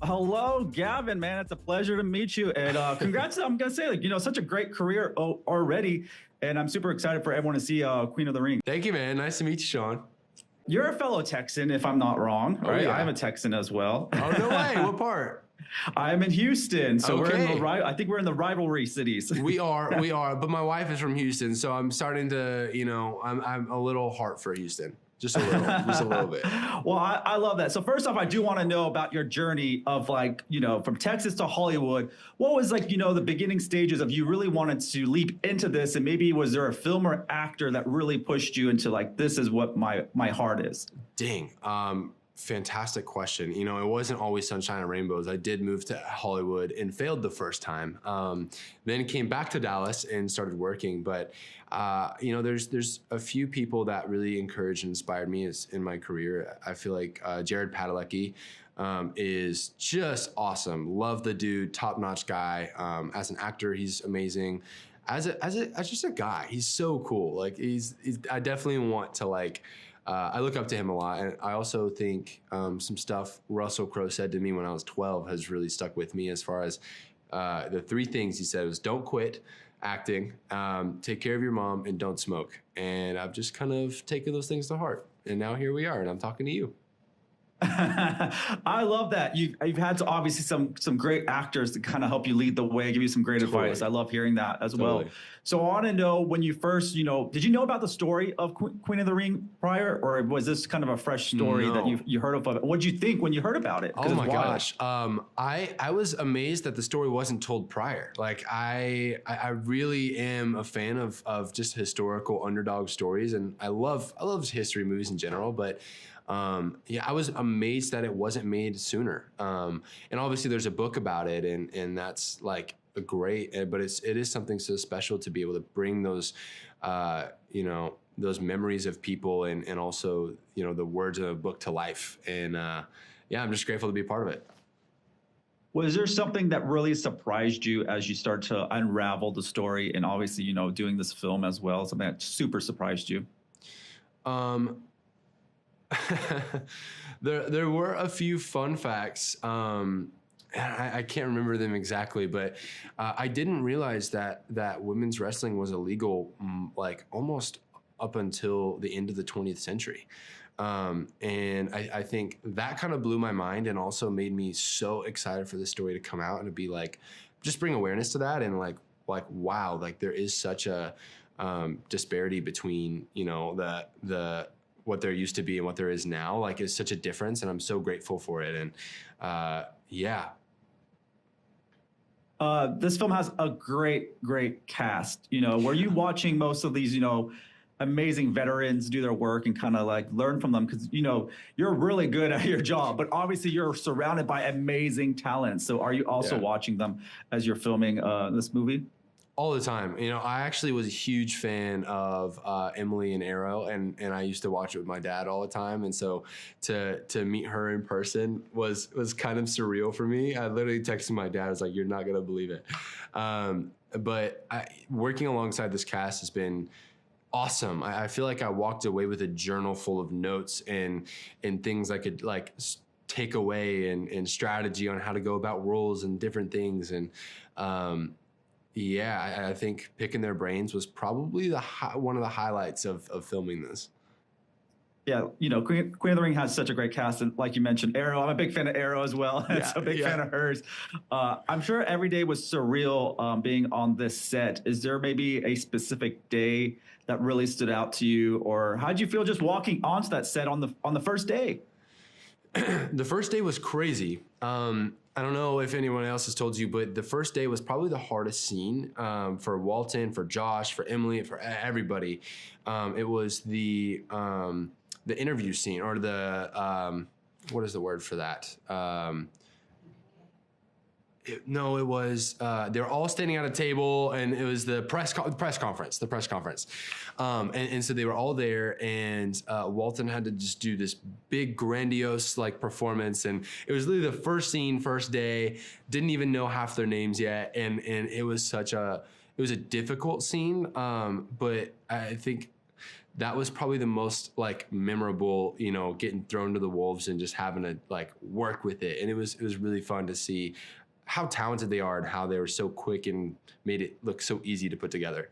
Hello, Gavin, man. It's a pleasure to meet you. And congrats. I'm going to say, such a great career already. And I'm super excited for everyone to see Queen of the Ring. Thank you, man. Nice to meet you, Sean. You're a fellow Texan, if I'm not wrong, right? Yeah. I'm a Texan as well. Oh, no way. What part? I'm in Houston. So Okay. I think we're in the rivalry cities. We are. But my wife is from Houston. So I'm starting to, I'm a little heart for Houston. Just a little bit. Well, I love that. So first off, I do want to know about your journey of from Texas to Hollywood. What was the beginning stages of you really wanted to leap into this? And maybe was there a film or actor that really pushed you into this is what my heart is? Dang. Fantastic question. It wasn't always sunshine and rainbows. I did move to Hollywood and failed the first time. Then came back to Dallas and started working. But there's a few people that really encouraged and inspired me in my career. I feel like Jared Padalecki is just awesome. Love the dude, top-notch guy. As an actor, he's amazing. As just a guy, he's so cool. I definitely want to I look up to him a lot, and I also think some stuff Russell Crowe said to me when I was 12 has really stuck with me. As far as the three things he said was, don't quit acting, take care of your mom, and don't smoke. And I've just kind of taken those things to heart, and now here we are, and I'm talking to you. I love that. You've had obviously some great actors to kind of help you lead the way, give you some great advice. I love hearing that as well. So I want to know, when you first, did you know about the story of Queen of the Ring prior, or was this kind of a fresh story that you heard of? What did you think when you heard about it? Oh my gosh. I was amazed that the story wasn't told prior. I really am a fan of just historical underdog stories, and I love history movies in general, but I was amazed that it wasn't made sooner. And obviously there's a book about it, and that's a great, but it is something so special to be able to bring those, those memories of people and also, the words of a book to life. And I'm just grateful to be a part of it. Was there something that really surprised you as you start to unravel the story, and obviously, doing this film as well, something that super surprised you? There were a few fun facts. I can't remember them exactly, but I didn't realize that women's wrestling was illegal almost up until the end of the 20th century. And I think that kind of blew my mind, and also made me so excited for this story to come out and to be just bring awareness to that, and wow, there is such a disparity between the what there used to be and what there is now. It's such a difference, and I'm so grateful for it. And this film has a great cast. Were you watching most of these, amazing veterans do their work and kind of learn from them? Because, you're really good at your job, but obviously you're surrounded by amazing talent. So are you also watching them as you're filming this movie? All the time. I actually was a huge fan of Emily and Arrow, and I used to watch it with my dad all the time. And so to meet her in person was kind of surreal for me. I literally texted my dad. I was like, you're not going to believe it. But working alongside this cast has been awesome. I feel like I walked away with a journal full of notes and things I could take away, and strategy on how to go about roles and different things. And I think picking their brains was probably one of the highlights of filming this. Yeah, Queen of the Ring has such a great cast, and like you mentioned, Arrow. I'm a big fan of Arrow as well. So a big fan of hers. I'm sure every day was surreal being on this set. Is there maybe a specific day that really stood out to you, or how did you feel just walking onto that set on the first day? The first day was crazy. I don't know if anyone else has told you, but the first day was probably the hardest scene for Walton, for Josh, for Emily, for everybody. It was the interview scene, or the what is the word for that? It was they were all standing at a table, and it was the press conference. And so they were all there, and Walton had to just do this big grandiose performance, and it was literally the first scene, first day. Didn't even know half their names yet, and it was a difficult scene, but I think that was probably the most like memorable, you know, getting thrown to the wolves and just having to like work with it. And it was really fun to see how talented they are and how they were so quick and made it look so easy to put together.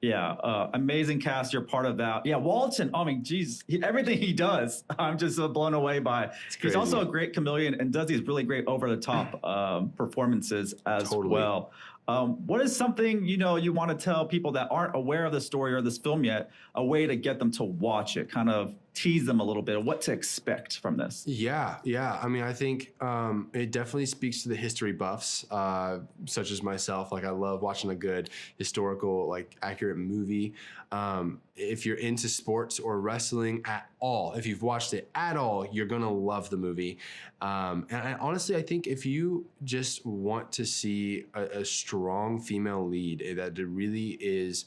Yeah, amazing cast. You're part of that. Yeah, Walton. I mean, geez, everything he does, I'm just so blown away by. He's also a great chameleon and does these really great over the top performances as well. What is something, you know, you want to tell people that aren't aware of the story or this film yet, a way to get them to watch it, kind of tease them a little bit of what to expect from this? Yeah. I mean, I think it definitely speaks to the history buffs, such as myself. Like, I love watching a good historical, like, accurate movie. If you're into sports or wrestling at all, if you've watched it at all, you're going to love the movie. And honestly, I think if you just want to see a strong female lead that really is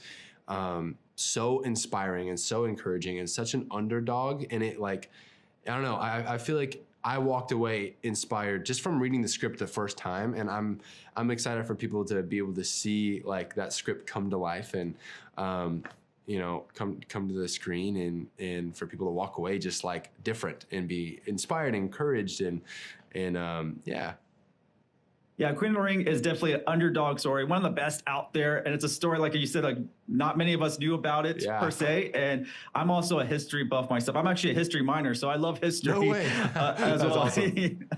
so inspiring and so encouraging and such an underdog, and it, like, I don't know, I feel like I walked away inspired just from reading the script the first time, and I'm excited for people to be able to see like that script come to life and you know, come to the screen and for people to walk away just like different and be inspired, encouraged, and yeah. Yeah, Queen of the Ring is definitely an underdog story, one of the best out there. And it's a story, like you said, like not many of us knew about it per se. And I'm also a history buff myself. I'm actually a history minor, so I love history. No way. As well. Awesome.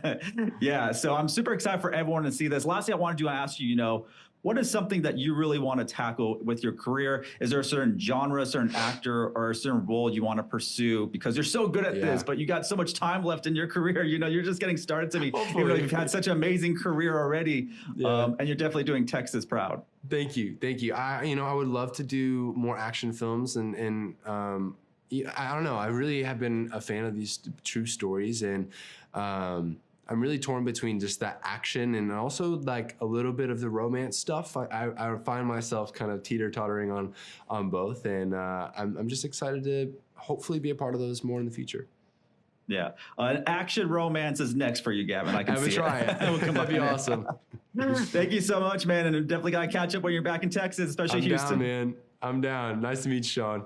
Yeah, so I'm super excited for everyone to see this. Lastly, I wanted to ask you, you know, what is something that you really want to tackle with your career? Is there a certain genre, a certain actor, or a certain role you want to pursue? Because you're so good at this, but you got so much time left in your career. You know, you're just getting started to me. Even though you've had such an amazing career already, and you're definitely doing Texas proud. Thank you. I would love to do more action films, and I don't know. I really have been a fan of these true stories, and I'm really torn between just that action and also like a little bit of the romance stuff. I find myself kind of teeter-tottering on both, and I'm just excited to hopefully be a part of those more in the future. Yeah, an action romance is next for you, Gavin. I can see try it. That'd be awesome. Thank you so much, man, and definitely got to catch up when you're back in Texas, especially Houston. I'm down, man. I'm down. Nice to meet you, Sean.